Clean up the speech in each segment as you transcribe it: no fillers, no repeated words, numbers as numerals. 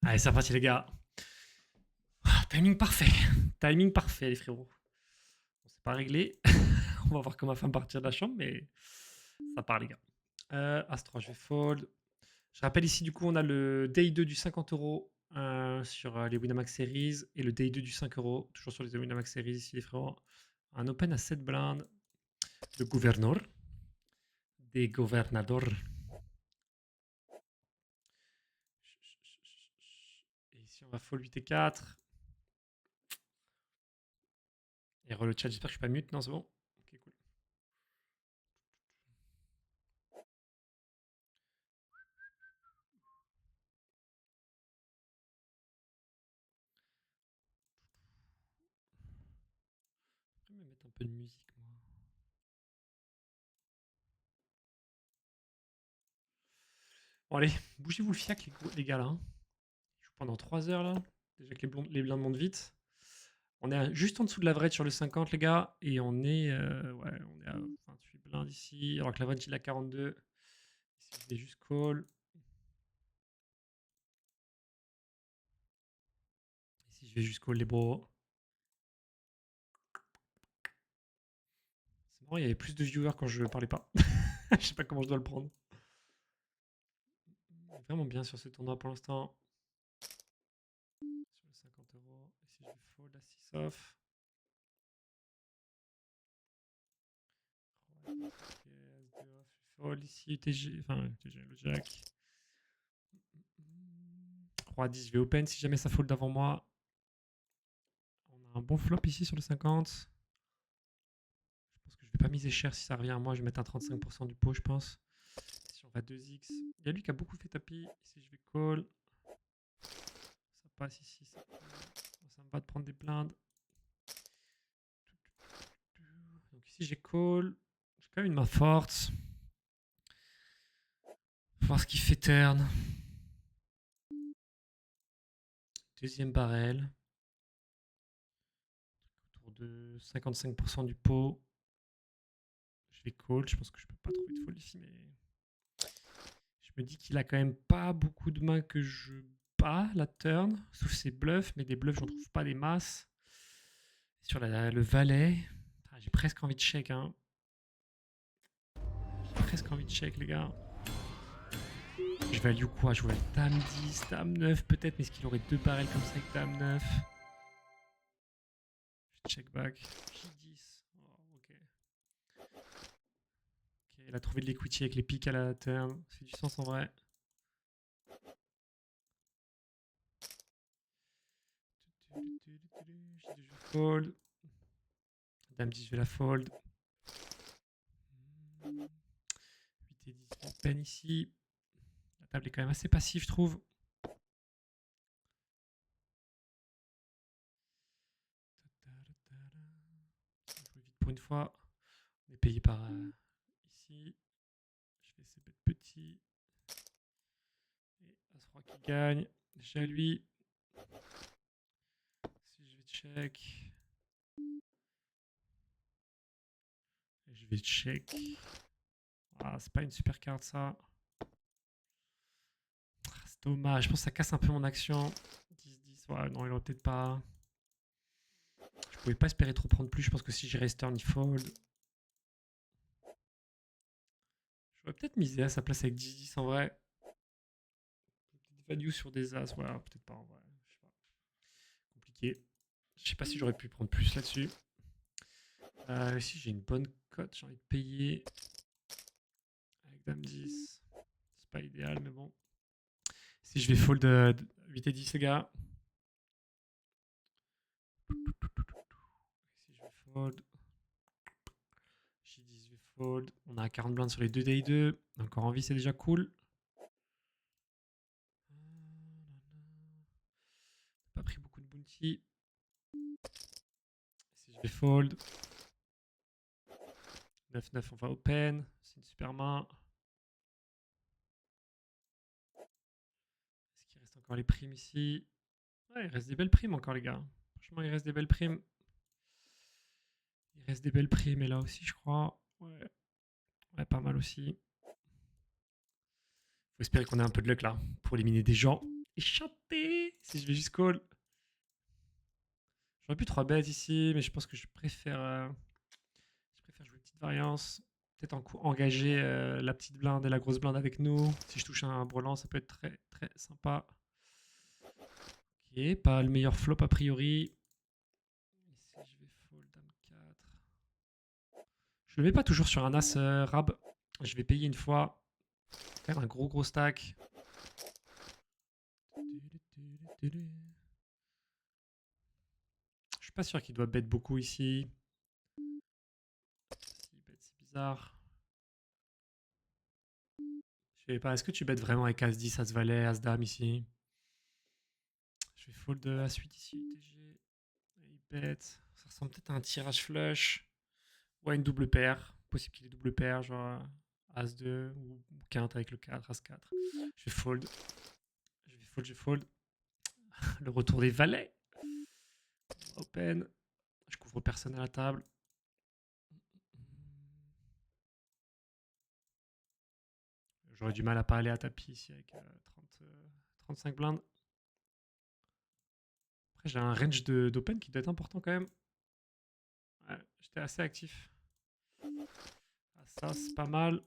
Allez, c'est reparti, les gars. Timing parfait. Timing parfait, les frérots. On s'est pas réglé. On va voir comment femme partir de la chambre, mais ça part, les gars. As-3, je vais fold. Je rappelle ici, du coup, on a le Day 2 du 50 € sur les Winamax Series et le Day 2 du 5 €, toujours sur les Winamax Series ici, les frérots. Un open à 7 blindes. Le gouverneur. Des gouvernadors. Et ici, on va fold 8 et 4. Et re le chat, j'espère que je suis pas mute. Non, c'est bon. Ok, cool. Je vais me mettre un peu de musique, moi. Bon, allez, bougez-vous le fiac, les gars, là. Hein. Je joue pendant 3 heures, là. Déjà que les blindes montent vite. On est juste en dessous de l'average sur le 50, les gars. Et on est, ouais, on est à 28 blindes ici. Alors que l'average, il est à 42. Ici, je vais juste call. Ici, je vais juste call les bros. C'est marrant, il y avait plus de viewers quand je parlais pas. Je sais pas comment je dois le prendre. Vraiment bien sur ce tournoi pour l'instant. Sur le 50 €. Ici, je vais fold à 6 off. Fold ici, TG, enfin, TG, le jack. Roi 10, je vais open si jamais ça fold avant moi. On a un bon flop ici sur le 50. Je pense que je vais pas miser cher si ça revient à moi. Je vais mettre un 35% du pot, je pense. Si on va 2x. Il y a lui qui a beaucoup fait tapis. Ici, je vais call. Ça passe ici. Ça me va de prendre des blindes. Donc ici, j'ai call. J'ai quand même une main forte. Faut voir ce qu'il fait turn. Deuxième barrel. Autour de 55% du pot. Je vais call. Je pense que je peux pas trouver de fold ici, mais je me dis qu'il a quand même pas beaucoup de mains que je bats la turn, sauf ses bluffs, mais des bluffs, j'en trouve pas des masses. Sur le valet, j'ai presque envie de check. Hein. J'ai presque envie de check, les gars. Je value quoi? Je vois dame 10, dame 9 peut-être, mais est-ce qu'il aurait deux barrels comme ça avec dame 9? Je check back. J10. Oh, ok. Ok, il a trouvé de l'equity avec les pics à la turn. Ça fait du sens en vrai. J2, je fold. Dame 10, je vais la fold. 8 et 10, je peine ici. La table est quand même assez passive, je trouve. Je joue vite pour une fois. On est payé par ici. Je fais ces bêtes petits. Et As-Roi qui gagne. Déjà lui. Si je vais check. Et je vais check. Ah, c'est pas une super carte ça. C'est dommage. Je pense que ça casse un peu mon action. 10-10. Ouais, non, il aurait peut-être pas. Je pouvais pas espérer trop prendre plus. Je pense que si j'ai resté turn, il fold. J'aurais peut-être misé à sa place avec 10-10 en vrai. Value sur des as. Ouais, peut-être pas en vrai. Je sais pas. Compliqué. Je sais pas si j'aurais pu prendre plus là-dessus. Ici, j'ai une bonne cote. J'ai envie de payer. Avec dame 10. C'est pas idéal, mais bon. Si je vais fold 8 et 10, les gars. Si je vais fold. J10, je vais fold. On a 40 blindes sur les 2 day 2. Encore en vie, c'est déjà cool. Pas pris beaucoup de bounty. Si je vais fold. 9-9, on va open. C'est une super main. Est-ce qu'il reste encore les primes ici? Ouais, il reste des belles primes encore, les gars. Franchement, il reste des belles primes. Il reste des belles primes, et là aussi, je crois. Ouais, ouais, pas mal aussi. Faut espérer qu'on ait un peu de luck là pour éliminer des gens. Et chanter. Si je vais juste call. J'aurais pu 3 bêtes ici, mais je pense que je préfère jouer une petite variance. Peut-être engager la petite blinde et la grosse blinde avec nous. Si je touche un brelan, ça peut être très très sympa. Ok, pas le meilleur flop a priori. Ici, je vais fold dame 4. Je le mets pas toujours sur un as rab. Je vais payer une fois. Quand même un gros stack. Je suis pas sûr qu'il doit bet beaucoup ici. S'il bet, c'est bizarre. Je sais pas, est-ce que tu bêtes vraiment avec As-10, As-Valet, As-Dame ici? Je vais fold As-8 ici, UTG. Il bet. Ça ressemble peut-être à un tirage flush. Ou à une double paire. Possible qu'il ait double paire, genre As-2 ou quinte avec le 4, As-4. Je vais fold. Je vais fold. Le retour des valets. Open. Je couvre personne à la table. J'aurais du mal à pas aller à tapis ici avec 35 blindes. Après, j'ai un range d'open qui doit être important quand même. Ouais, j'étais assez actif. Ah, ça, c'est pas mal.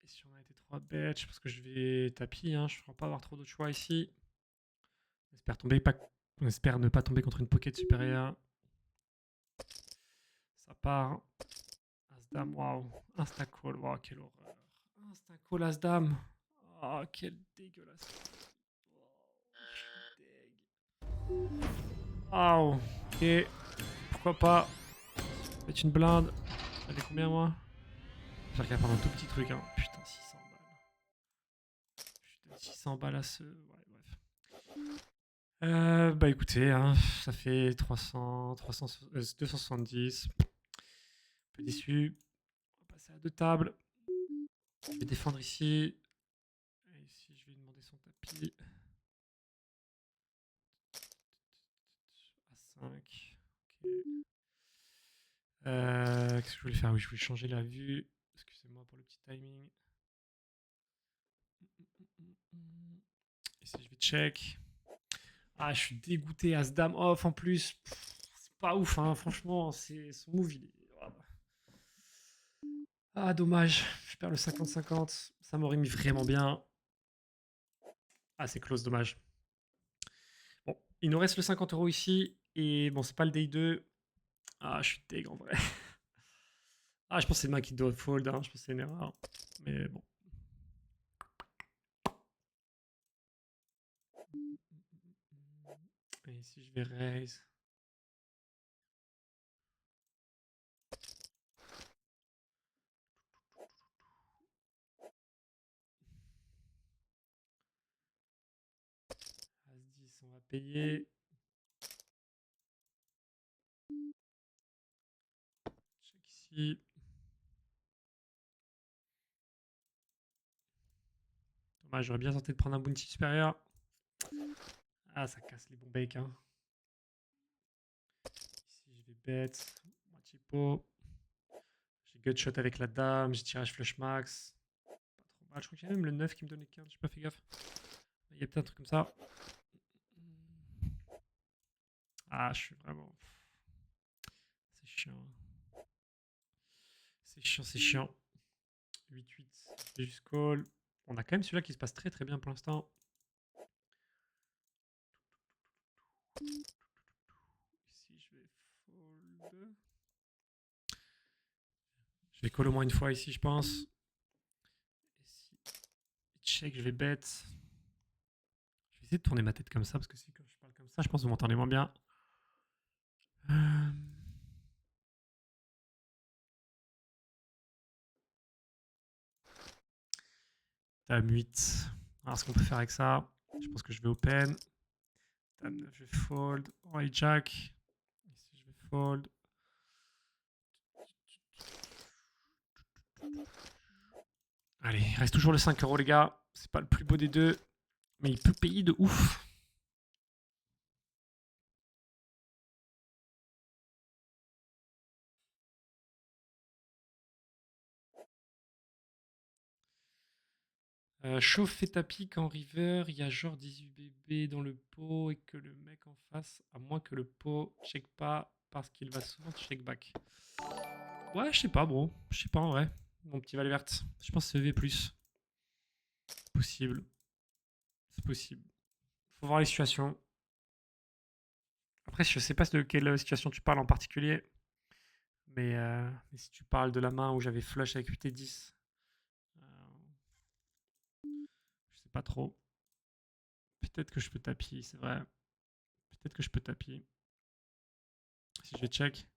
Et si on a été 3 bêtes, je pense que je vais tapis. Hein. Je ne crois pas avoir trop d'autres choix ici. On espère ne pas tomber contre une pocket supérieure. Ça part. As-Dame, waouh. Insta-call, waouh, quelle horreur. Insta-call As-Dame. Oh, quel dégueulasse. Oh, je suis deg. Waouh. Ok. Pourquoi pas. Mettre une blinde. Elle est combien, moi? J'ai regardé prendre un tout petit truc, hein. Putain, 600 balles. Je donne 600 balles à ce. Ouais, bref. Bah écoutez, hein, ça fait 270. Un peu déçu. On va passer à deux tables. Je vais défendre ici. Et ici, je vais lui demander son tapis. À 5. Ok. Qu'est-ce que je voulais faire? Oui, je voulais changer la vue. Excusez-moi pour le petit timing. Ici, je vais check. Ah, je suis dégoûté. As-Dame off en plus. C'est pas ouf, hein. Franchement, son move, il est. Ah, dommage. Je perds le 50-50. Ça m'aurait mis vraiment bien. Ah, c'est close, dommage. Bon, il nous reste le 50 € ici. Et bon, c'est pas le day 2. Ah, je suis deg en vrai. Ah, je pense que c'est le main qui doit fold. Hein. Je pense que c'est une erreur. Mais bon. Et ici, je vais raise. As-10, on va payer. Check ici. Dommage, j'aurais bien tenté de prendre un bounty supérieur. Ah, ça casse les bons bakes. Hein. Ici, je vais bet. Moitié pot. J'ai gutshot avec la dame. J'ai tirage flush max. Pas trop mal. Je crois qu'il y a même le 9 qui me donne les cartes. J'ai pas fait gaffe. Il y a peut-être un truc comme ça. Ah, je suis vraiment. C'est chiant. C'est chiant, c'est chiant. 8-8. J'ai juste call. On a quand même celui-là qui se passe très très bien pour l'instant. Ici, je vais fold. Je vais call au moins une fois ici, je pense. Ici, check, je vais bet. Je vais essayer de tourner ma tête comme ça, parce que si quand je parle comme ça, je pense que vous m'entendez moins bien. Dame 8. Alors, ce qu'on peut faire avec ça, je pense que je vais open. Dame 9, je vais fold. White jack. Ici, je vais fold. Allez, il reste toujours le 5 €, les gars. C'est pas le plus beau des deux, mais il peut payer de ouf. Chauffe et tapis quand river, il y a genre 18 bébés dans le pot et que le mec en face, à moins que le pot check pas parce qu'il va souvent check back. Ouais, je sais pas, bro. Je sais pas en vrai. Mon petit Valvert. Je pense que c'est EV+. Possible. C'est possible. Faut voir les situations. Après, je sais pas de quelle situation tu parles en particulier. Mais si tu parles de la main où j'avais flush avec 8 et 10, euh, je sais pas trop. Peut-être que je peux tapis, c'est vrai. Peut-être que je peux tapis. Si je vais check.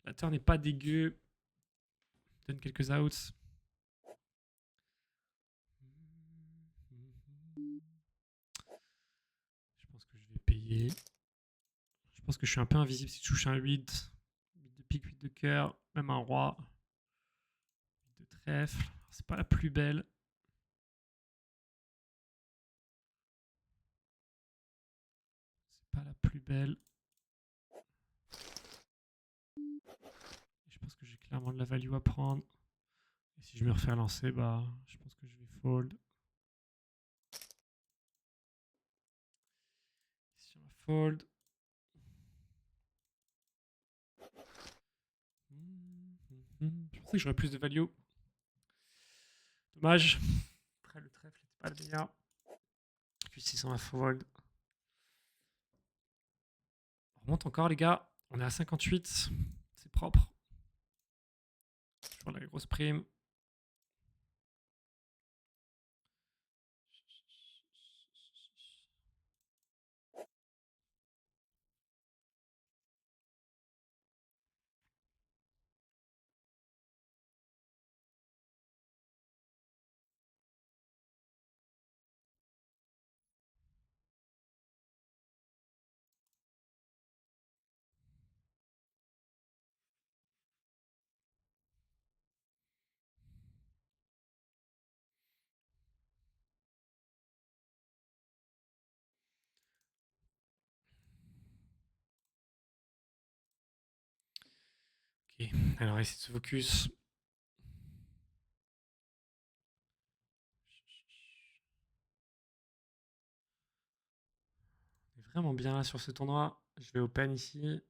La turn n'est pas dégueu. Donne quelques outs. Je pense que je vais payer. Je pense que je suis un peu invisible si tu touches un 8. 8 de pique, 8 de cœur, même un roi. 8 de trèfle. C'est pas la plus belle. C'est pas la plus belle. Je pense que j'ai clairement de la value à prendre. Et si je me refais lancer, bah, je pense que je vais fold. Si on va fold. Je pensais que j'aurais plus de value. Dommage. Après, le trèfle n'était pas le meilleur. Puis 600 à fold. On remonte encore, les gars. On est à 58. C'est propre. Toujours la grosse prime. Ok, alors essayer de se focus. On est vraiment bien là sur ce tournoi. Je vais open ici.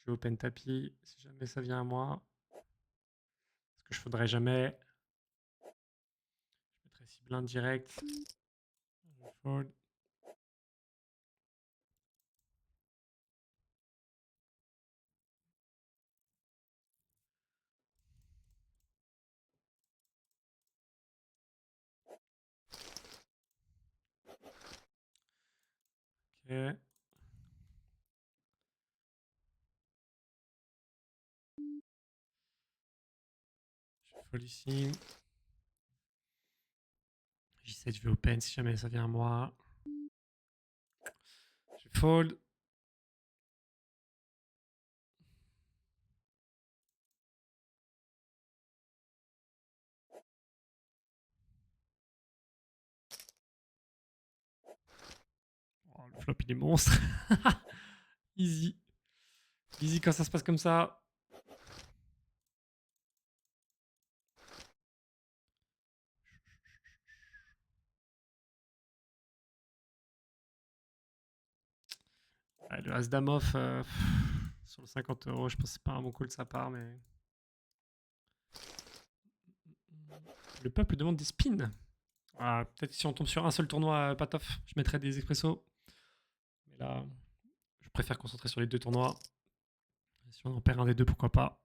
Je vais open tapis si jamais ça vient à moi. Parce que je faudrait jamais. Je mettrai 6 blindes direct. Je fold. Ok. Je fold ici. J7, je vais open si jamais ça vient à moi. Je fold. Oh, le flop, il est monstre. Easy. Easy quand ça se passe comme ça. Ah, le As-Dame off sur le 50 €, je pense que c'est pas un bon coup de sa part, mais. Le peuple demande des spins. Ah, peut-être si on tombe sur un seul tournoi, pas tough, je mettrais des expressos. Mais là, je préfère concentrer sur les deux tournois. Si on en perd un des deux, pourquoi pas.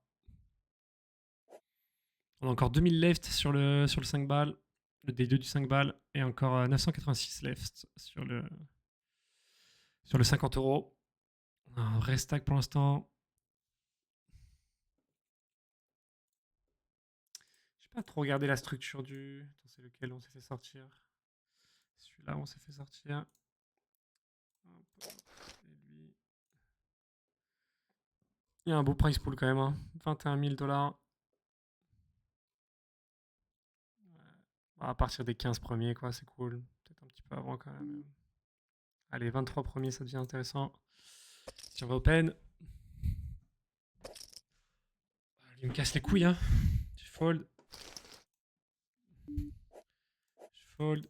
On a encore 2000 left sur le 5 balles, le D2 du 5 balles, et encore 986 left sur le 50 €. On a un vrai stack pour l'instant. Je n'ai pas trop regardé la structure du. Attends, c'est lequel on s'est fait sortir. Celui-là, on s'est fait sortir. Hop, et lui. Il y a un beau price pool quand même, hein. 21 000 $. À partir des 15 premiers, quoi, c'est cool. Peut-être un petit peu avant quand même. Allez, 23 premiers, ça devient intéressant. Si on va open. Il me casse les couilles, hein. Tu fold. Je fold.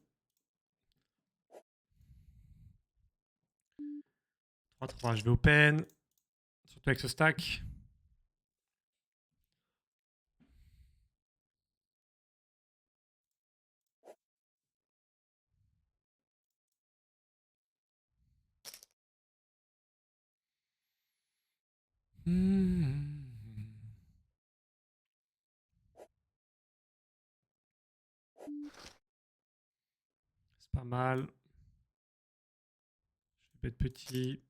3-3, je vais open. Surtout avec ce stack. C'est pas mal. Je vais bet petit.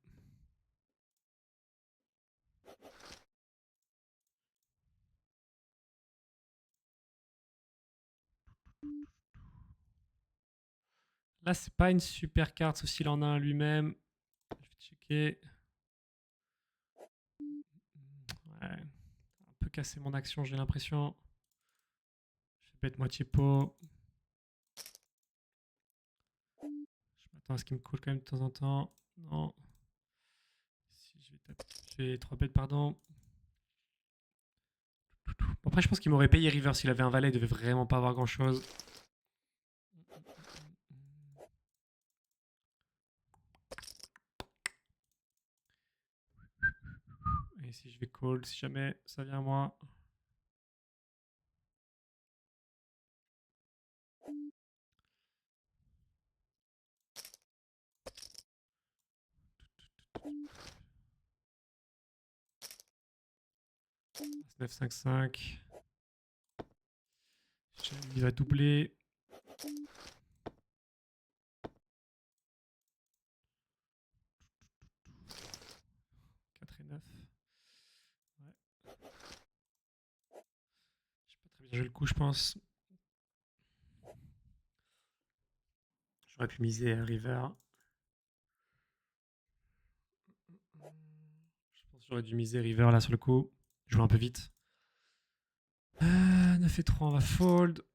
Là, c'est pas une super carte, sauf s'il en a un lui-même. Je vais checker. Ouais. Un peu cassé mon action, j'ai l'impression. Je vais bet moitié pot. Je m'attends à ce qu'il me colle quand même de temps en temps. Non. Si je vais taper. Je vais 3 bêtes, pardon. Bon, après, je pense qu'il m'aurait payé river s'il avait un valet. Il devait vraiment pas avoir grand chose. Et si je vais call, si jamais ça vient à moi. As 9, 5, 5. Il va doubler. 4 et 9. Ouais. J'ai pas très bien joué le coup, je pense. J'aurais pu miser à river. Je pense que j'aurais dû miser river là sur le coup. Jouer un peu vite. 9 et 3, on va fold.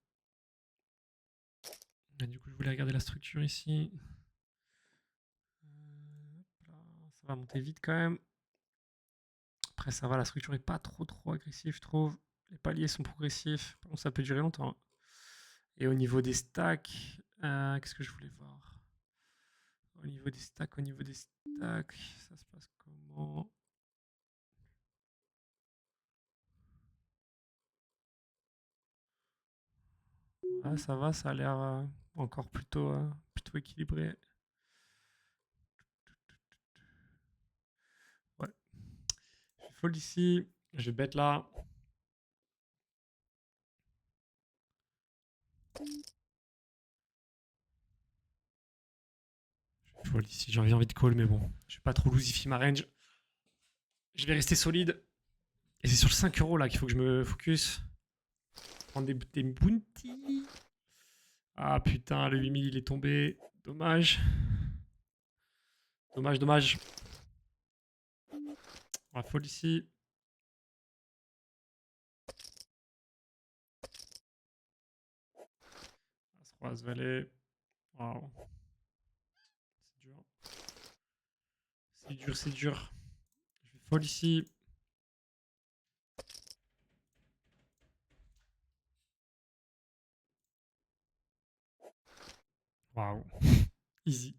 Et du coup, je voulais regarder la structure ici. Ça va monter vite quand même. Après, ça va, la structure est pas trop agressive, je trouve. Les paliers sont progressifs. Par contre, ça peut durer longtemps. Et au niveau des stacks, qu'est-ce que je voulais voir? Au niveau des stacks, ça se passe comment? Ouais, ça va, ça a l'air encore plutôt équilibré. Ouais. Je vais fold ici. Je vais bet là. Je vais fold ici. J'ai envie de call, mais bon. Je vais pas trop losifier ma range. Je vais rester solide. Et c'est sur le 5 € là qu'il faut que je me focus. Prendre des bounties. Ah putain, le 8000 il est tombé. Dommage. Dommage. On va fold ici. As-roi, as-valet. Waouh. C'est dur. C'est dur. Je vais fold ici. Waouh. Easy.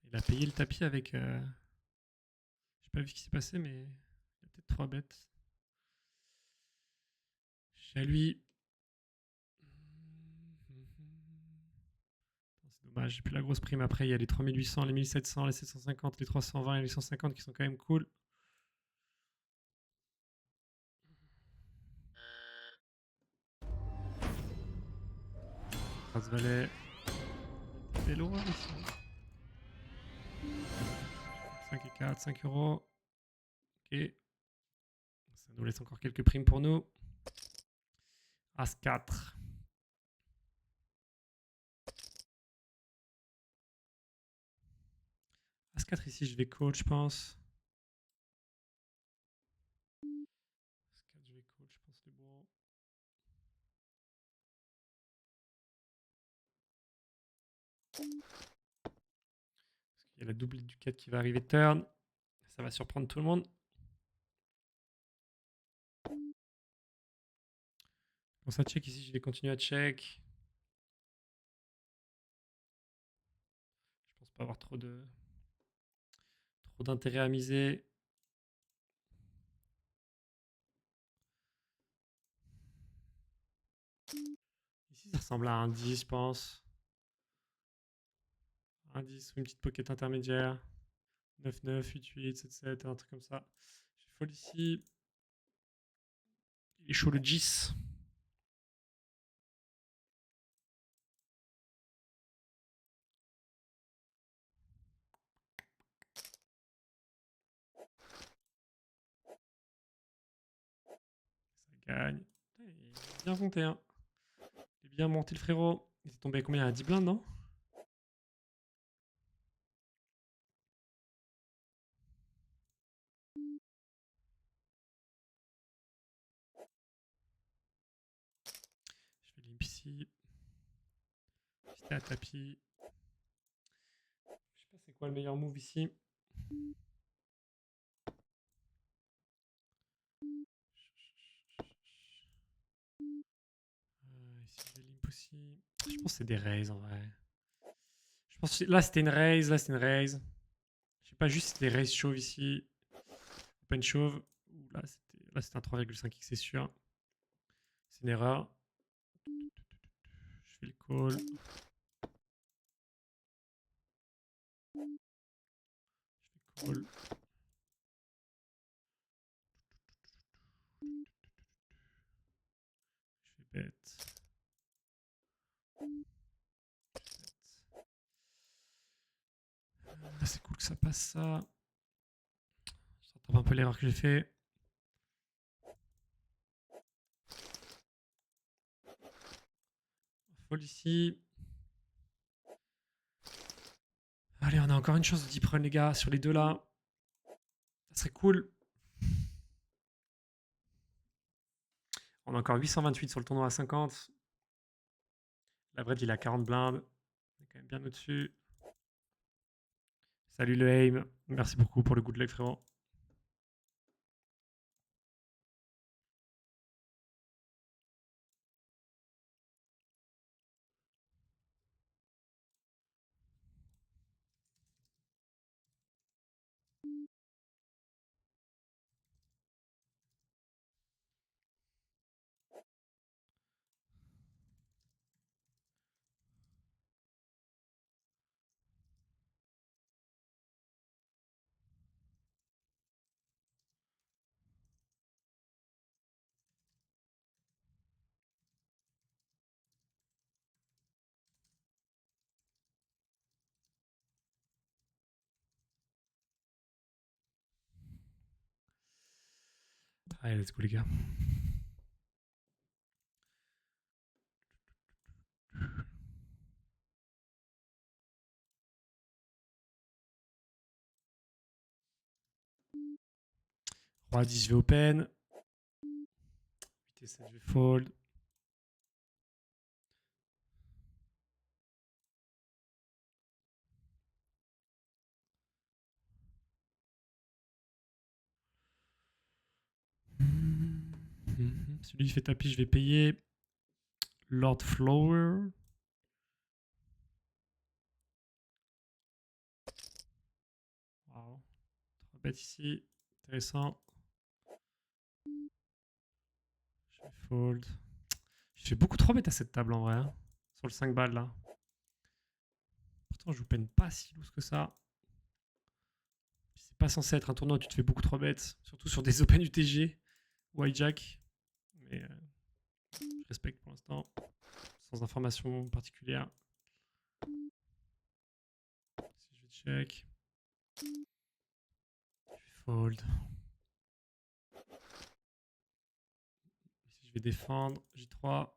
Il a payé le tapis avec. J'ai pas vu ce qui s'est passé, mais il y a peut-être 3 bêtes. Chez lui. C'est dommage, j'ai plus la grosse prime après. Il y a les 3800, les 1700, les 750, les 320 et les 150 qui sont quand même cool. As-valet. Vélo, 5 et 4, 5 €. Ok. Ça nous laisse encore quelques primes pour nous. As-4. As-4 ici, je vais call, je pense. As-4, je vais call, je pense c'est bon. Il y a la double du 4 qui va arriver turn. Ça va surprendre tout le monde. Quand ça check ici, je vais continuer à check. Je pense pas avoir trop d'intérêt à miser. Ici, ça ressemble à un 10, je pense. Un 10 ou une petite pocket intermédiaire. 9-9, 8-8, 7-7, un truc comme ça. Je fold ici. Il est chaud le 10. Ça gagne. Il est bien monté, hein. Il est bien monté le frérot. Il est tombé à combien? À 10 blindes, non? Je vais limp ici. C'était à tapis. Je sais pas c'est quoi le meilleur move ici. Ici je vais limp aussi. Je pense que c'est des raises en vrai. Je pense que là c'était une raise, là c'était une raise. Je sais pas juste si c'était des raises chauves ici. Open chauve. Là c'était un 3,5x c'est sûr. C'est une erreur. Je fais le call. Je fais call. Je fais bet. C'est cool que ça passe ça. Je rattrape un peu l'erreur que j'ai fait. Fold ici. Allez, on a encore une chance de deep run, les gars, sur les deux là. Ça serait cool. On a encore 828 sur le tournoi à 50. L'average, il a 40 blindes. On est quand même bien au-dessus. Salut le aim. Merci beaucoup pour le good luck, frérot. Allez, let's go, les gars. Roi 10, je vais open. 8 et 7, je vais fold. Celui qui fait tapis, je vais payer. Lord Flower. Wow. 3 bêtes ici. Intéressant. Je vais fold. Je fais beaucoup 3 bêtes à cette table en vrai. Hein, sur le 5 balles là. Pourtant, je vous peine pas si loose que ça. C'est pas censé être un tournoi où tu te fais beaucoup 3 bêtes. Surtout sur des Open UTG ou hijack. Mais je respecte pour l'instant. Sans information particulière. Si je vais check. Je vais fold. Ici, je vais défendre. J3.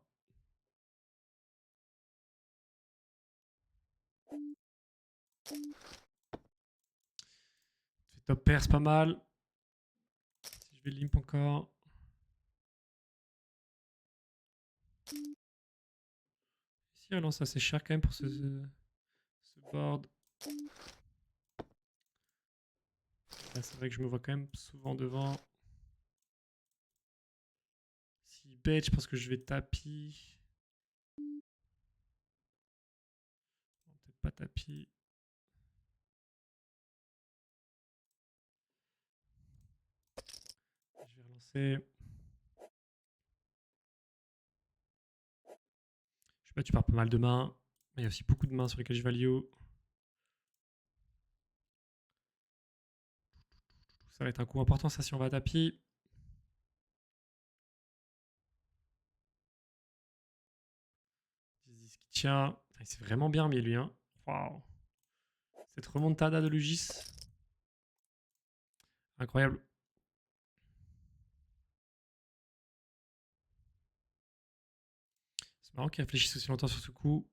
Fait top pair, c'est pas mal. Si je vais limp encore. Ici, ah non, ça c'est cher quand même pour ce board. Là, c'est vrai que je me vois quand même souvent devant. Si bet, je pense que je vais tapis. Non, peut-être pas tapis. Je vais relancer. Je sais pas, tu perds pas mal de mains. Mais il y a aussi beaucoup de mains sur lesquelles je value. Ça va être un coup important, ça, si on va à tapis. Ce qui tient. Il s'est vraiment bien mis, lui. Hein. Waouh. Cette remontada de Lugis. Incroyable. C'est marrant qu'il réfléchisse aussi longtemps sur ce coup.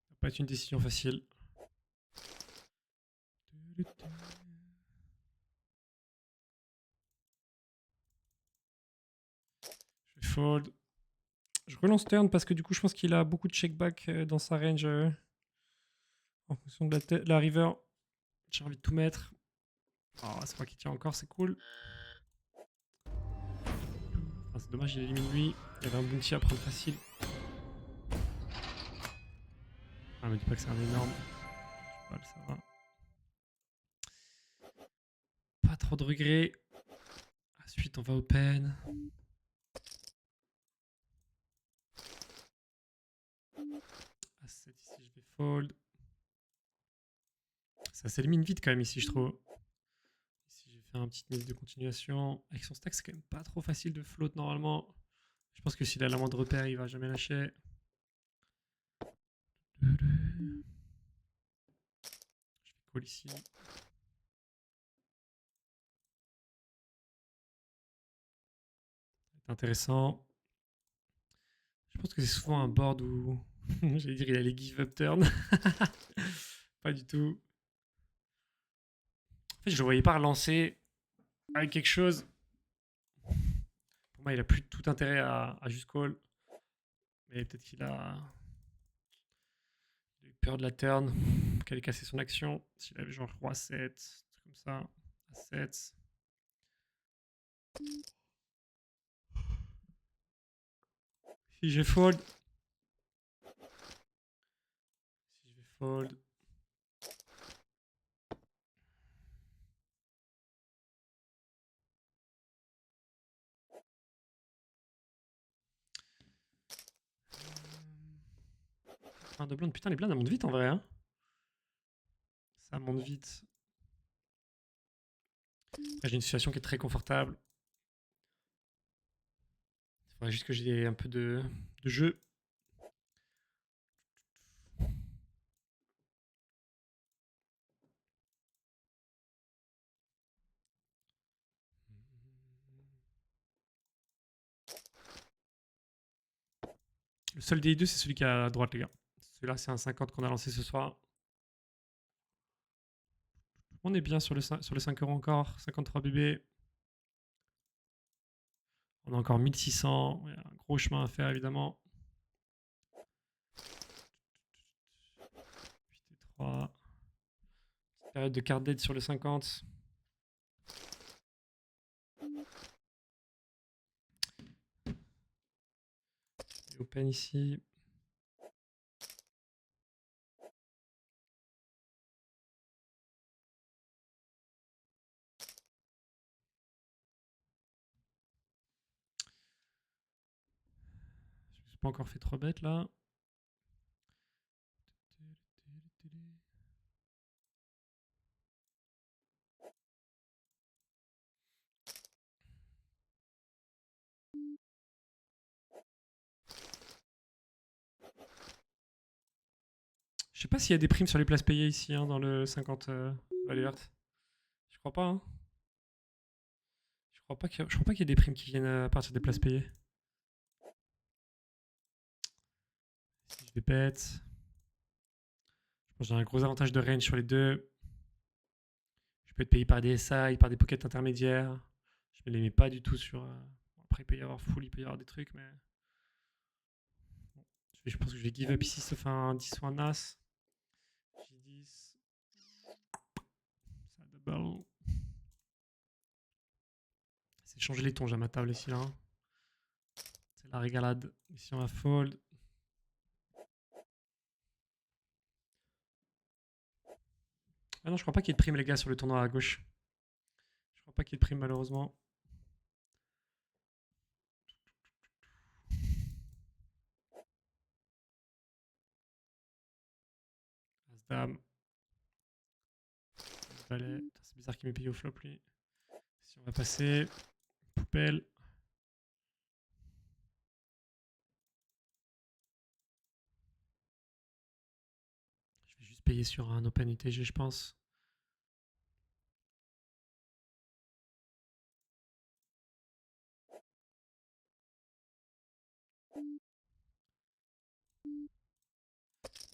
Ça va pas être une décision facile. Je vais fold. Je relance turn parce que du coup, je pense qu'il a beaucoup de check-back dans sa range en fonction de la river. J'ai envie de tout mettre. Oh, c'est pas qu'il tient encore, c'est cool. Enfin, c'est dommage, il élimine lui. Il y avait un bounty à prendre facile. Ah, me dis pas que c'est un énorme. Ça va. Pas trop de regrets. Ensuite, on va open. A7 ici, je vais fold. Ça s'élimine vite quand même ici, je trouve. Ici, je vais faire un petit mise de continuation. Avec son stack, c'est quand même pas trop facile de float normalement. Je pense que s'il a la moindre repère, il va jamais lâcher. Je vais call ici. C'est intéressant. Je pense que c'est souvent un board où j'allais dire il allait give up turn. Pas du tout. En fait, je le voyais pas relancer avec quelque chose. Pour moi, il a plus tout intérêt à juste call. Mais peut-être qu'il a eu peur de la turn, qu'elle ait cassé son action. S'il avait genre roi 7, truc comme ça, à 7. Si je vais fold. Si je vais fold. Fin de blinde. Putain, les blindes, elles montent vite en vrai. Hein. Ça monte vite. Après, j'ai une situation qui est très confortable. Il faudrait juste que j'ai un peu de jeu. Le seul DI2, c'est celui qui est à droite, les gars. Celui-là, c'est un 50 qu'on a lancé ce soir. On est bien sur le 5 € encore. 53 BB. On a encore 1600. Il y a un gros chemin à faire, évidemment. 8 et 3. Petite période de card dead sur le 50. Et open ici. Je n'ai pas encore fait 3 bêtes là. Je sais pas s'il y a des primes sur les places payées ici hein, dans le 50 Value Earth. Je crois pas. Hein. Je crois pas qu'il y ait des primes qui viennent à partir des places payées. Si je vais bet. Je pense que j'ai un gros avantage de range sur les deux. Je peux être payé par des SI, par des pockets intermédiaires. Je ne les mets pas du tout sur. Après, il peut y avoir full, il peut y avoir des trucs, mais. Bon. Je pense que je vais give up ici, sauf un 10 ou un As. J10. Ça double. C'est J'ai changé les tons, j'ai ma table ici là. Hein. C'est la régalade. Ici on va fold. Ah non, je crois pas qu'il y ait de prime les gars sur le tournoi à gauche. Je crois pas qu'il y ait de prime malheureusement. As-dame. Valet. C'est bizarre qu'il m'ait payé au flop lui. Si on va passer. Poubelle. Je vais juste payer sur un open UTG je pense.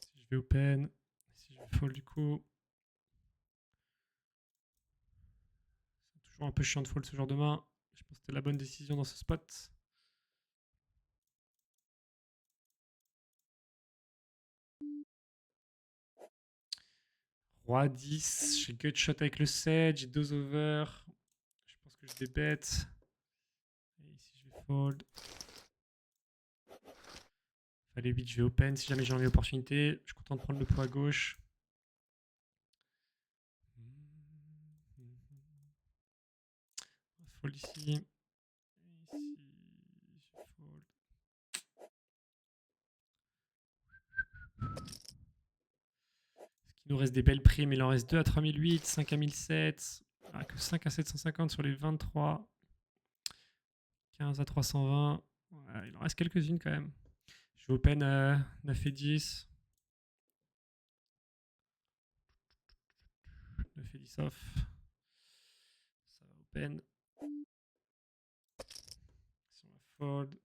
Si je vais open. Si je vais fold du coup. C'est toujours un peu chiant de fold ce genre de main. Je pense que c'était la bonne décision dans ce spot. Roi 10, j'ai gut shot avec le 7, j'ai 2 over. Je pense que je vais bet. Et ici je vais fold. Allez 8, je vais open si jamais j'ai une opportunité. Je suis content de prendre le pot à gauche. On va fold ici. Ici, je fold. Il nous reste des belles primes. Il en reste 2 à 3008, 5 à 1007. Ah, que 5 à 750 sur les 23. 15 à 320. Ouais, il en reste quelques-unes quand même. Je vais open 9 et 10. 9 et 10 off. Ça va open. Si on va fold.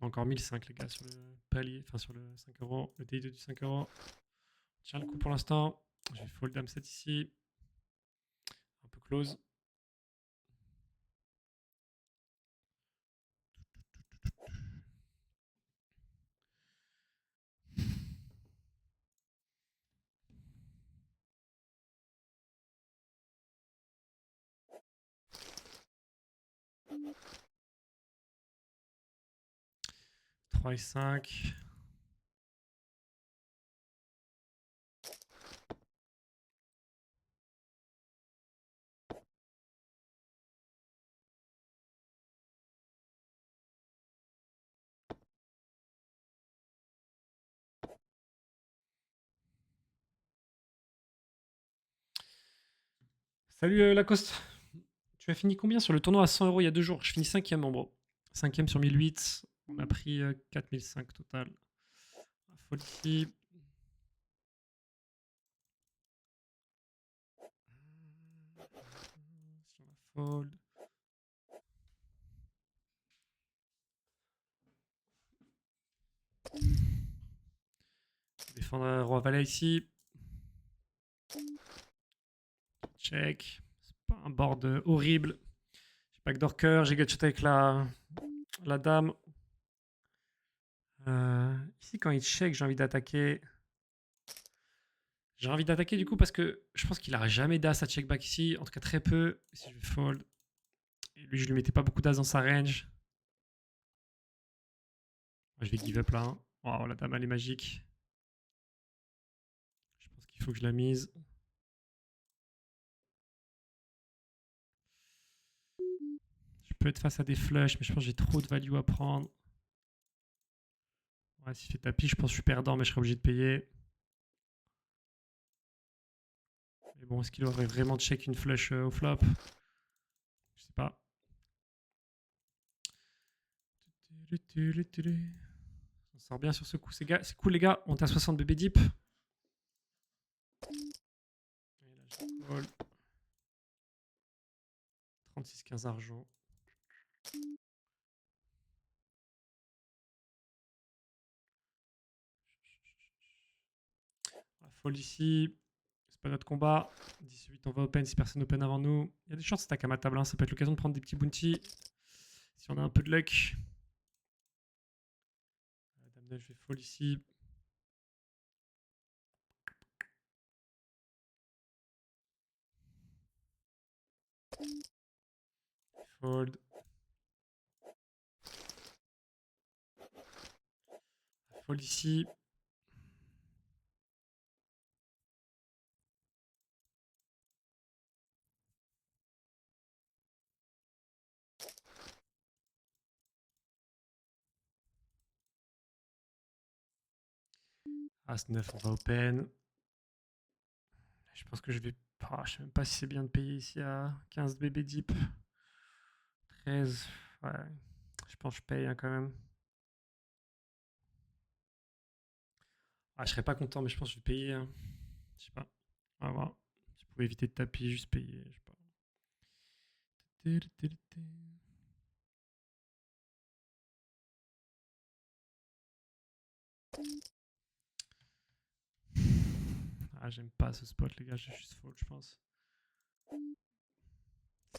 Encore 1005 les gars sur le palier, enfin sur le 5 euros, le DI2 du 5 euros. Tiens le coup pour l'instant. Je vais fold dame 7 ici. Un peu close. « 3 et 5. Salut Lacoste. Tu as fini combien sur le tournoi à 100 euros il y a 2 jours? Je finis 5ème mon bro. 5ème sur 1008. On a pris 4005 total. Fold ici. Fold. Défendre roi valet ici. Check. C'est pas un board horrible. J'ai backdoor cœur, j'ai gutshot avec la dame. Ici, quand il check, j'ai envie d'attaquer. J'ai envie d'attaquer du coup parce que je pense qu'il n'aura jamais d'as à check back ici. En tout cas, très peu. Si je vais fold. Et lui, je lui mettais pas beaucoup d'as dans sa range. Je vais give up là. Waouh, la dame, elle est magique. Je pense qu'il faut que je la mise. Je peux être face à des flushs, mais je pense que j'ai trop de value à prendre. Ouais, s'il fait tapis, je pense que je suis perdant, mais je serai obligé de payer. Mais bon, est-ce qu'il aurait vraiment check une flush au flop? Je sais pas. On sort bien sur ce coup. C'est cool, les gars. On est à 60 bébé deep. 36-15 argent. On va fold ici. C'est pas notre combat. 18, on va open si personne open avant nous. Il y a des chances stack à ma table. Hein. Ça peut être l'occasion de prendre des petits bounties. Si on a un peu de luck. Dame 9, je vais fold ici. Fold. Fold ici. As-9, on va open. Je pense que je vais... Oh, je sais même pas si c'est bien de payer ici à 15 BB deep. 13. Ouais. Je pense que je paye hein, quand même. Ah, je serais pas content, mais je pense que je vais payer. Hein. Je sais pas. On va voir. Si je pouvais éviter de taper, juste payer. Je sais pas. Ah, j'aime pas ce spot, les gars. Je vais juste fold, je pense.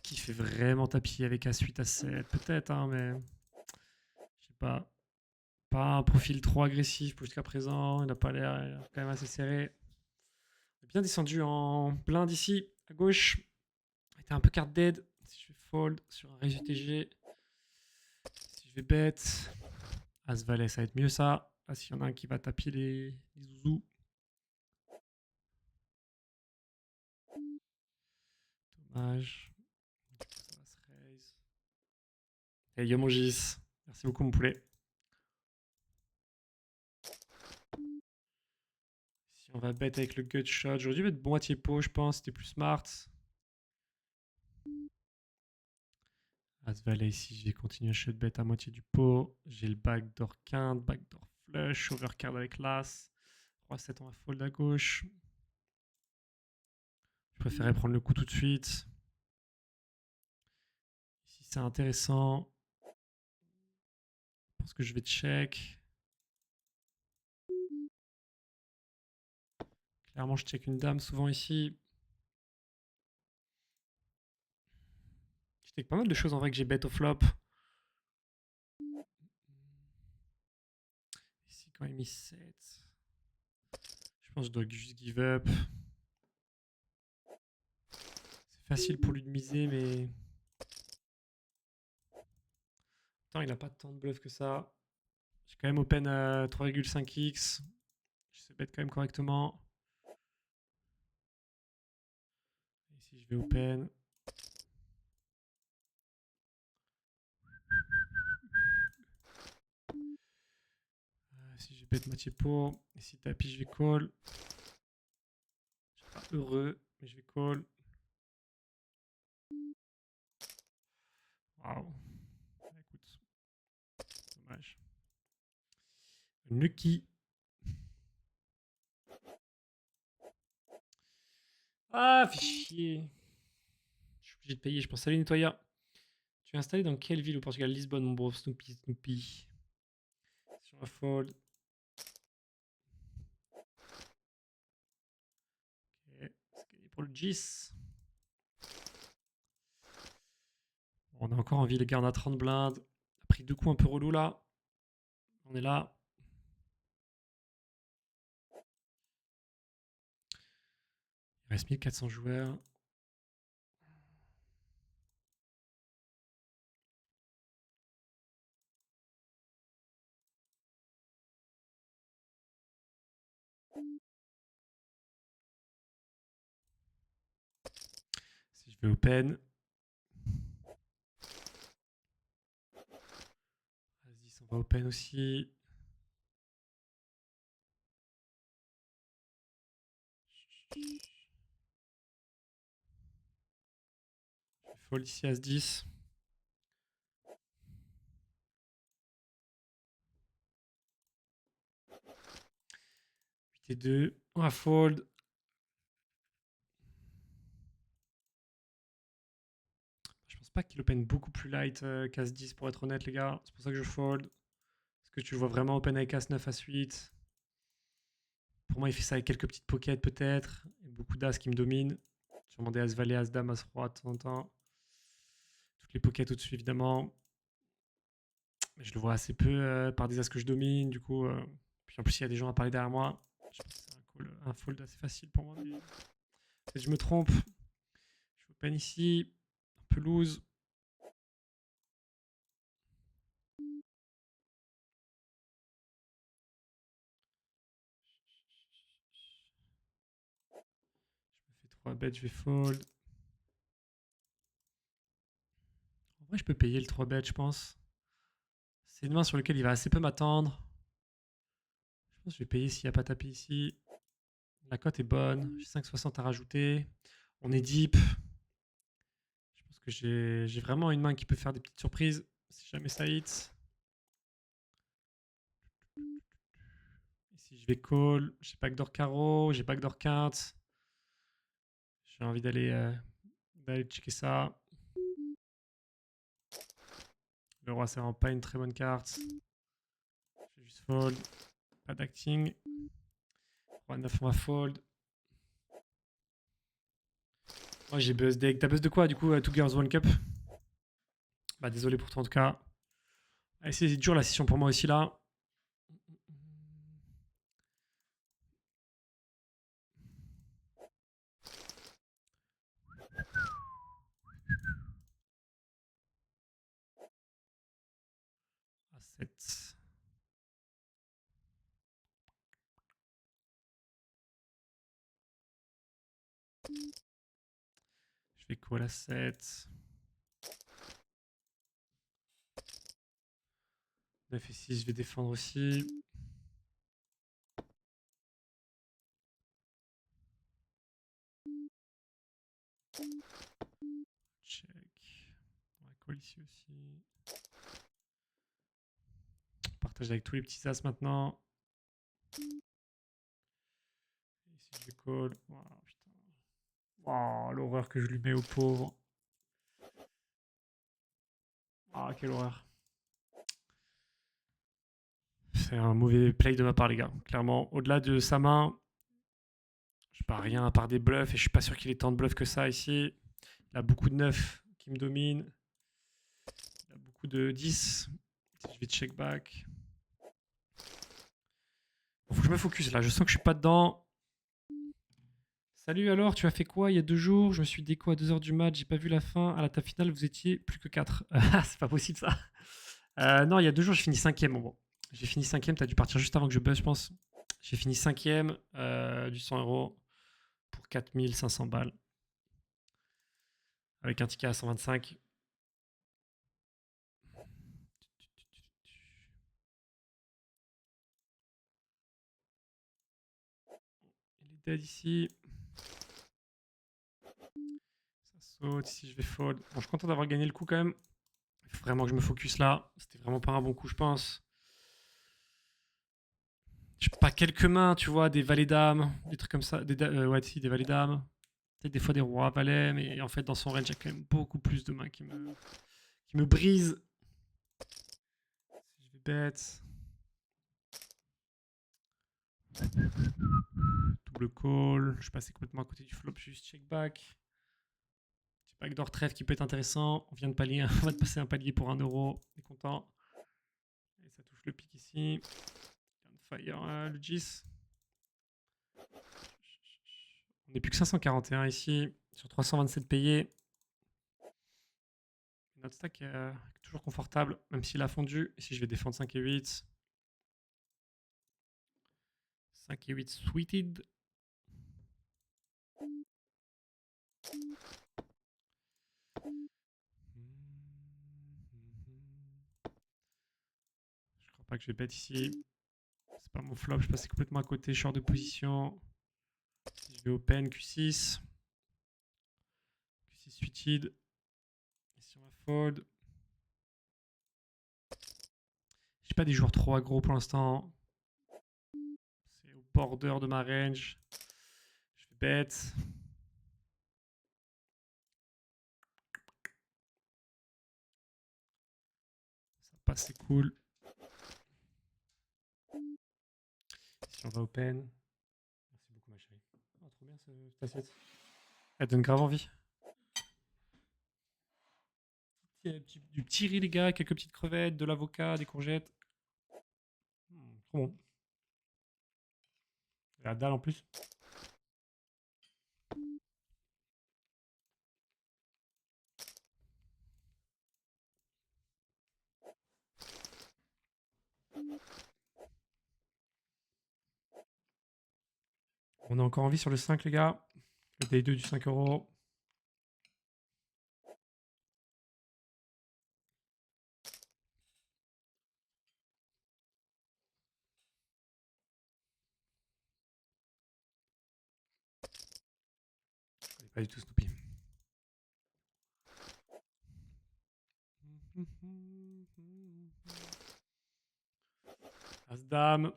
Qui fait vraiment tapis avec As8, As7 peut-être, hein, mais je sais pas. Pas un profil trop agressif jusqu'à présent. Il a pas l'air, il a quand même assez serré. Il est bien descendu en blind ici, à gauche. Il était un peu card dead. Si je vais fold sur un raise UTG, si je vais bet, As Valet, ça va être mieux ça. Là, s'il y en a un qui va taper les zouzous. Dommage. Ça va se raise. Et yo mon Gis. Merci beaucoup mon poulet. Si on va bet avec le gut shot, j'aurais dû mettre moitié pot, je pense. C'était plus smart. As Valet ici, je vais continuer à shot bet à moitié du pot. J'ai le backdoor quinte, backdoor flush, overcard avec l'as. Roi 7, on va fold à gauche. Je préférais prendre le coup tout de suite. Ici, c'est intéressant. Je pense que je vais check. Clairement, je check une dame souvent ici. Je check pas mal de choses en vrai que j'ai bet au flop. Ici, quand il mis 7. Je pense que je dois juste give up. C'est facile pour lui de miser, mais... Attends, il a pas tant de bluff que ça. J'ai quand même open à 3,5x. Je sais bet quand même correctement. Ici, je vais open. Si je bet moitié pot. Et si tapis, je vais call. Je suis pas heureux, mais je vais call. Waouh. Écoute. Dommage. Lucky. Ah, fais chier. Je suis obligé de payer, je pense. Salut Nettoya. Tu es installé dans quelle ville au Portugal? Lisbonne, mon bro. Snoopy, Snoopy. Sur la fold. Ok. C'est gagné pour le GIS. On a encore envie, les gars. On a 30 blindes. On a pris deux coups un peu relous là. On est là. Il reste 1400 joueurs. Si je vais open. Vas-y, on va open aussi. Je vais fold ici As 10. Et 2. On va fold. Je pense pas qu'il open beaucoup plus light qu'As 10 pour être honnête, les gars. C'est pour ça que je fold. Est-ce que tu le vois vraiment open avec As 9, As 8? Pour moi, il fait ça avec quelques petites pockets peut-être. Il y a beaucoup d'As qui me dominent. Sûrement des As Valet, As Dame, As Roi de temps en temps. Toutes les pockets au-dessus, évidemment. Mais je le vois assez peu par des As que je domine. Du coup, puis en plus, il y a des gens à parler derrière moi. Je pense que c'est un fold assez facile pour moi. Mais... Peut-être que je me trompe. Je open ici. pelouse. Je me fais 3 bêtes, je vais fold. En vrai, je peux payer le 3 bêtes, je pense. C'est une main sur laquelle il va assez peu m'attendre. Je pense que je vais payer s'il n'y a pas tapé ici. La cote est bonne. J'ai 5,60 à rajouter. On est deep. Je pense que j'ai vraiment une main qui peut faire des petites surprises. Si jamais ça hit. Ici, je vais call. J'ai backdoor carreau. J'ai backdoor quinte. J'ai envie d'aller checker ça. Le roi, c'est vraiment pas une très bonne carte. Je vais juste fold. Pas d'acting. Roi 9, on va fold. Moi, j'ai buzz deck. T'as buzz de quoi, du coup, Two Girls One Cup? Bah, désolé pour toi, en tout cas. Allez, c'est dur la session pour moi aussi, là. À 7. Je vais call à 7. 9 et 6, je vais défendre aussi. Check. On va call ici aussi. On partage avec tous les petits as maintenant. Ici, je vais call. Wow, putain. Wow, l'horreur que je lui mets au pauvre. Ah, quelle horreur. C'est un mauvais play de ma part, les gars. Clairement, au-delà de sa main, je pas rien à part des bluffs et je suis pas sûr qu'il ait tant de bluffs que ça ici. Il a beaucoup de 9 qui me dominent. Il a beaucoup de 10. Je vais check back. Bon, faut que je me focus là. Je sens que je suis pas dedans. Salut, alors, tu as fait quoi il y a 2 jours? Je me suis déco à 2 h du match, j'ai pas vu la fin. À la table finale, vous étiez plus que 4. C'est pas possible ça. Non, il y a 2 jours, j'ai fini 5ème. Bon, j'ai fini 5ème, t'as dû partir juste avant que je buzz, je pense. J'ai fini 5ème du 100 euros pour 4500 balles. Avec un ticket à 125. Il est dead ici. Ça saute, ici je vais fold. Bon, je suis content d'avoir gagné le coup quand même. Il faut vraiment que je me focus là. C'était vraiment pas un bon coup, je pense. Je sais pas, quelques mains, tu vois, des valets dames, des trucs comme ça. Ouais, si, des valets dames. Peut-être des fois des rois valets, mais en fait, dans son range, il y a quand même beaucoup plus de mains qui me brisent. Si je vais bet. Double call. Je suis passé complètement à côté du flop, juste check back. Petit backdoor trèfle qui peut être intéressant. On vient de palier, on va de passer un palier pour 1 euro. On est content. Et ça touche le pic ici. Fire le 10. On n'est plus que 541 ici, sur 327 payés. Notre stack est toujours confortable, même s'il a fondu. Ici, je vais défendre 5 et 8. 5 et 8 sweeted. Je crois pas que je vais bet ici. C'est pas mon flop, je passais complètement à côté. Short de position. Si je vais open, Q6. Q6 suited. Ici, on va fold. J'ai pas des joueurs trop aggro pour l'instant. C'est au border de ma range. Je vais bet. Ça passe, c'est cool. Ici, on va open. Merci beaucoup, ma chérie. Oh, trop bien cette assiette. Elle donne grave envie. Du petit riz, les gars, quelques petites crevettes, de l'avocat, des courgettes. Trop bon. Et la dalle en plus. On a encore envie sur le 5, les gars. Le day 2 du 5 euros. Pas du tout Snoopy. As-Dame.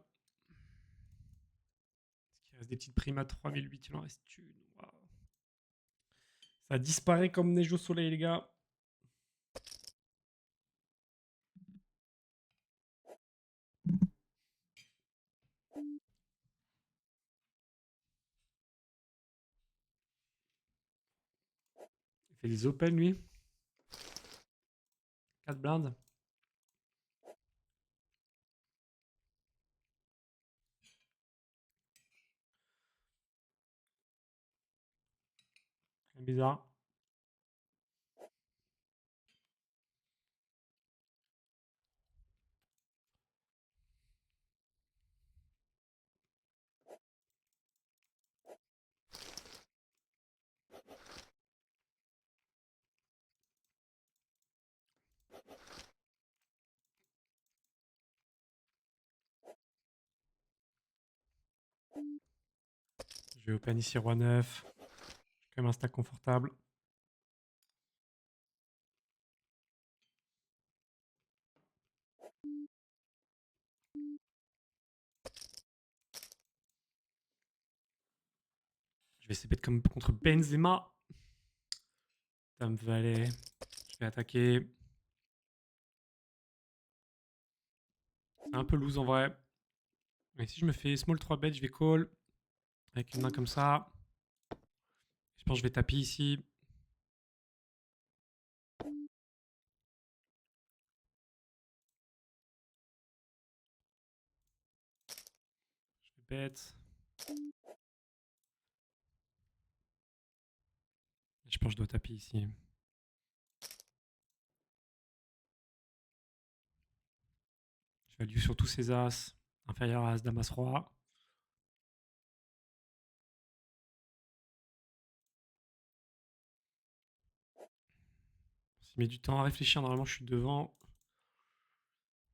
Est-ce qu'il reste des petites primes à 3008? Il en reste une. Wow. Ça disparaît comme neige au soleil, les gars. Il fait des open, lui. 4 blindes. C'est bizarre. Je vais open ici roi 9. J'ai quand même un stack confortable. Je vais essayer de comme contre Benzema. Dame valet. Je vais attaquer. C'est un peu loose en vrai. Mais si je me fais small 3 bet, je vais call. Avec une main comme ça. Je pense que je vais taper ici. Je vais bet. Je pense que je dois taper ici. Je value sur tous ces as. Inférieur à as, damas, roi. S'il met du temps à réfléchir, normalement je suis devant.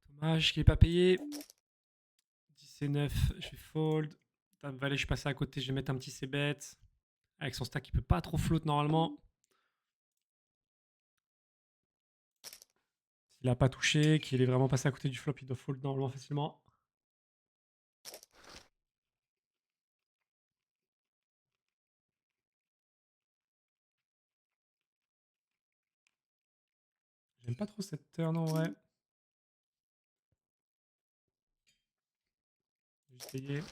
Dommage qu'il n'ait pas payé. 10 et 9, je vais fold. Dame valet, je suis passé à côté, je vais mettre un petit c-bet. Avec son stack, il peut pas trop float normalement. S'il a pas touché, qu'il est vraiment passé à côté du flop, il doit fold normalement facilement. J'aime pas trop cette turn en vrai. J'ai essayé.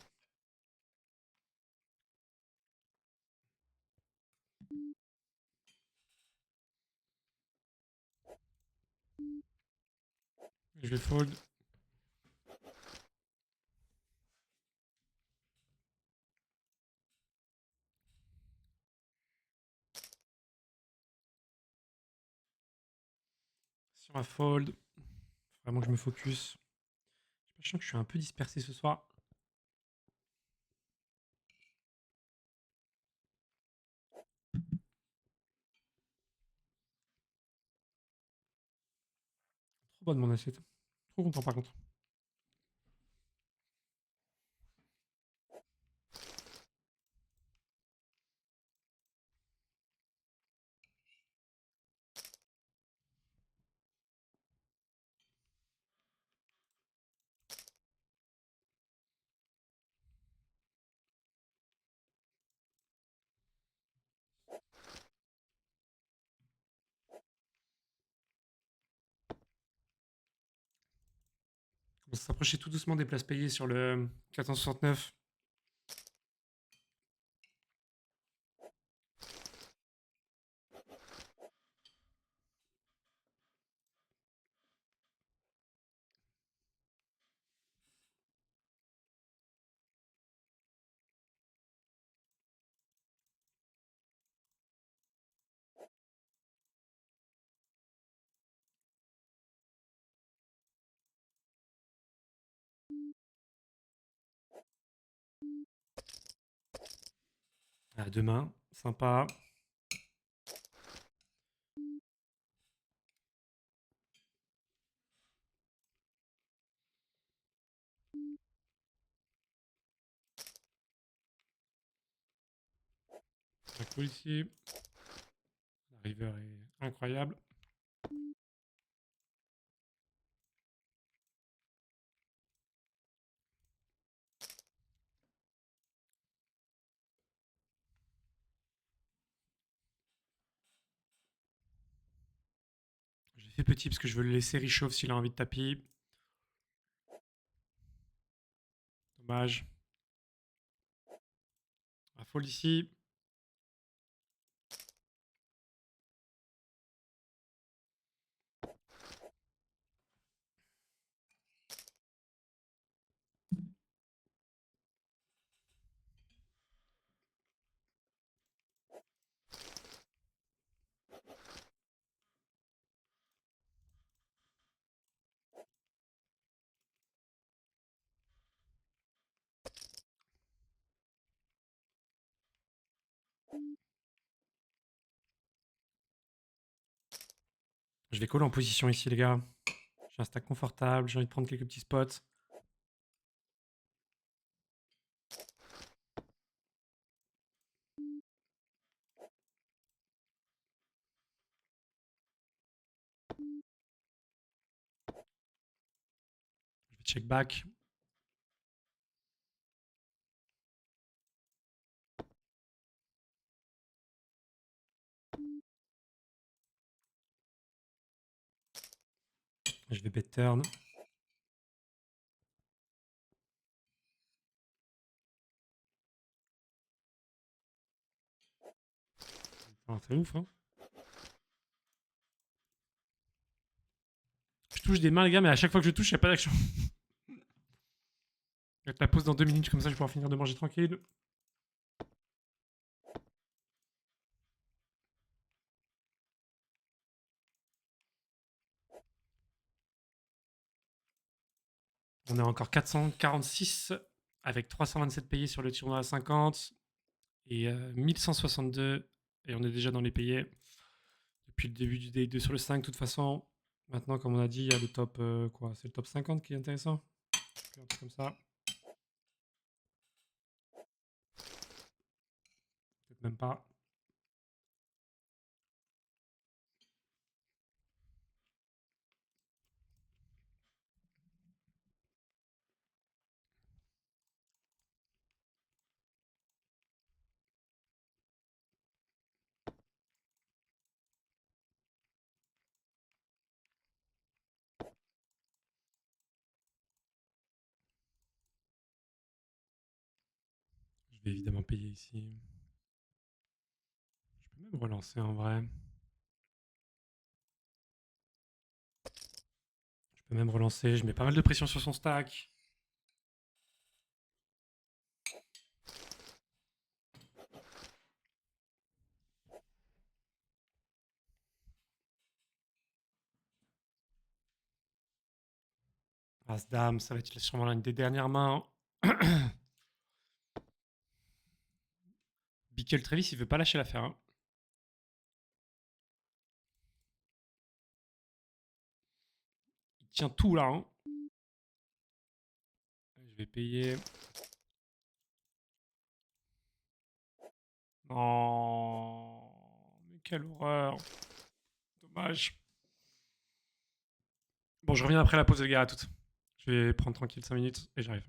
Je vais fold. Sur un fold. Faut vraiment que je me focus. Je sens que je suis un peu dispersé ce soir. Trop bonne mon assiette. Trop content par contre. On va s'approcher tout doucement des places payées sur le 469. À demain, sympa. Très cool ici. La river est incroyable. J'ai fait petit parce que je veux le laisser réchauffer s'il a envie de tapis. Dommage. La fold ici. Je vais coller en position ici, les gars. J'ai un stack confortable, j'ai envie de prendre quelques petits spots. Je vais check back. Je vais bet turn. C'est ouf, hein. Je touche des mains, les gars, mais à chaque fois que je touche, il n'y a pas d'action. Avec la pause dans 2 minutes, comme ça, je vais pouvoir finir de manger tranquille. On est encore 446 avec 327 payés sur le tournoi à 50 et 1162 et on est déjà dans les payés depuis le début du day 2 sur le 5 de toute façon. Maintenant, comme on a dit, il y a le top quoi, c'est le top 50 qui est intéressant. Un truc comme ça. Peut-être même pas. Je vais évidemment payer ici. Je peux même relancer en vrai. Je peux même relancer. Je mets pas mal de pression sur son stack. As-Dame, ça va être sûrement l'une des dernières mains. Bickel Travis, il veut pas lâcher l'affaire. Hein. Il tient tout là. Hein. Je vais payer. Non. Mais quelle horreur. Dommage. Bon, je reviens après la pause, les gars. À toutes. Je vais prendre tranquille 5 minutes et j'arrive.